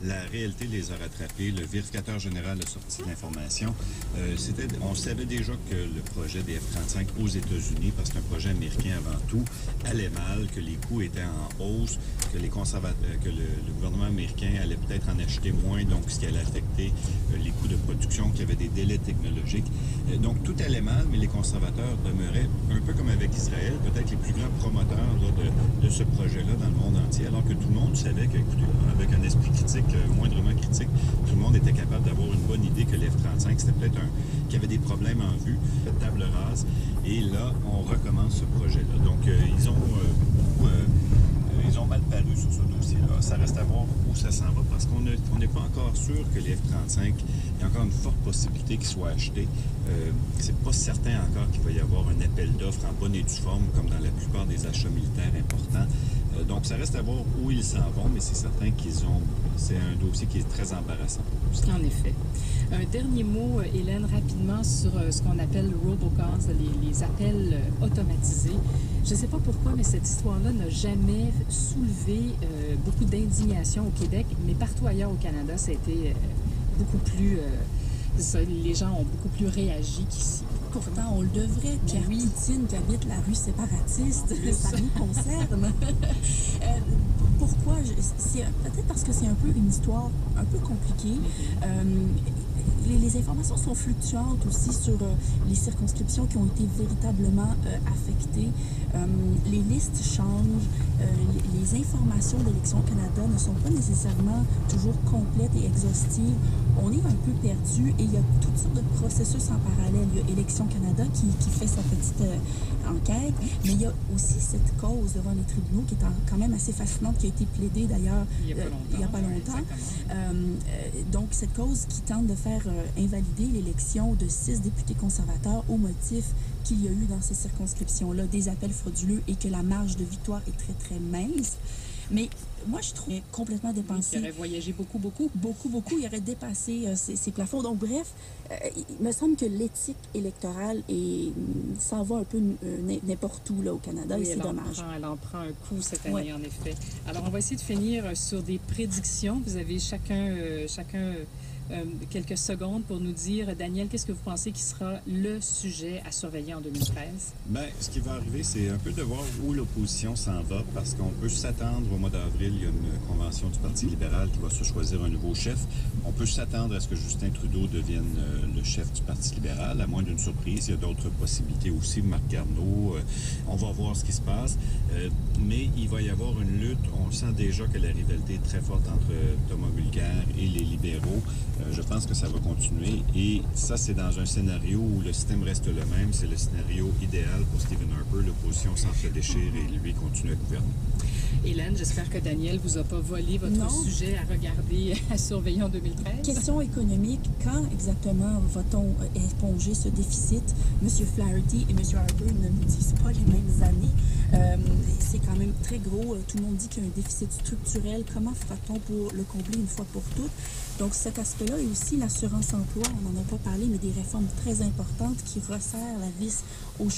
La réalité les a rattrapés. Le vérificateur général a sorti l'information. On savait déjà que le projet des F-35 aux États-Unis, parce que c'est un projet américain avant tout, allait mal, que les coûts étaient en hausse, que le gouvernement américain allait peut-être en acheter moins, donc ce qui allait affecter les coûts de production, qu'il y avait des délais technologiques. Donc tout allait mal, mais les conservateurs demeuraient, un peu comme avec Israël, peut-être les plus grands promoteurs de ce projet-là dans le monde entier, alors que tout le monde savait qu'écoutez, avec un esprit critique, moindrement critique, tout le monde était capable d'avoir une bonne idée que les F-35, c'était peut-être qu'il y avait des problèmes en vue, table rase, et là, on recommence ce projet-là. Donc, ils ont mal paru sur ce dossier-là. Ça reste à voir où ça s'en va, parce qu'on n'est pas encore sûr que les F-35, il y a encore une forte possibilité qu'ils soient achetés. C'est pas certain encore qu'il va y avoir un appel d'offres en bonne et due forme, comme dans la plupart des achats militaires importants. Donc, ça reste à voir où ils s'en vont, mais c'est certain c'est un dossier qui est très embarrassant. En effet. Un dernier mot, Hélène, rapidement, sur ce qu'on appelle robocalls, les appels automatisés. Je ne sais pas pourquoi, mais cette histoire-là n'a jamais soulevé beaucoup d'indignation au Québec, mais partout ailleurs au Canada, ça a été beaucoup plus... les gens ont beaucoup plus réagi qu'ici. Pourtant, on le devrait. Pierre Poutine, qui habite la rue séparatiste, ça nous concerne. Pourquoi? Peut-être parce que c'est un peu une histoire un peu compliquée. Les informations sont fluctuantes aussi sur les circonscriptions qui ont été véritablement affectées. Les listes changent. Les informations d'Élections Canada ne sont pas nécessairement toujours complètes et exhaustives. On est un peu perdu et il y a toutes sortes de processus en parallèle. Il y a Élections Canada qui fait sa petite enquête, mais il y a aussi cette cause devant les tribunaux qui est quand même assez fascinante, qui a été plaidée d'ailleurs il n'y a pas longtemps. Donc, cette cause qui tente de faire invalider l'élection de 6 députés conservateurs au motif qu'il y a eu dans ces circonscriptions-là des appels frauduleux et que la marge de victoire est très, très mince. Mais moi, je trouve complètement dépensé. Il aurait voyagé beaucoup, beaucoup. Beaucoup, beaucoup. Il aurait dépassé ses plafonds. Donc, bref, il me semble que l'éthique électorale s'en va un peu n'importe où là, au Canada, et c'est dommage. Elle en prend un coup cette année, en effet. Alors, on va essayer de finir sur des prédictions. Vous avez chacun quelques secondes pour nous dire, Daniel, qu'est-ce que vous pensez qui sera le sujet à surveiller en 2013? Bien, ce qui va arriver, c'est un peu de voir où l'opposition s'en va, parce qu'on peut s'attendre, au mois d'avril, il y a une convention du Parti libéral qui va se choisir un nouveau chef. On peut s'attendre à ce que Justin Trudeau devienne le chef du Parti libéral, à moins d'une surprise. Il y a d'autres possibilités aussi, Marc Garneau. On va voir ce qui se passe. Mais il va y avoir une lutte. On sent déjà que la rivalité est très forte entre Thomas Mulcair et les libéraux. Je pense que ça va continuer et ça, c'est dans un scénario où le système reste le même. C'est le scénario idéal pour Stephen Harper. L'opposition s'entre-déchire et lui continue à gouverner. Hélène, j'espère que Daniel vous a pas volé votre sujet à regarder, à surveiller en 2013. Question économique. Quand exactement va-t-on éponger ce déficit? M. Flaherty et M. Harper ne nous disent pas les mêmes années. C'est quand même très gros. Tout le monde dit qu'il y a un déficit structurel. Comment fera-t-on pour le combler une fois pour toutes? Donc, cet aspect-là et aussi l'assurance-emploi, on n'en a pas parlé, mais des réformes très importantes qui resserrent la vis aux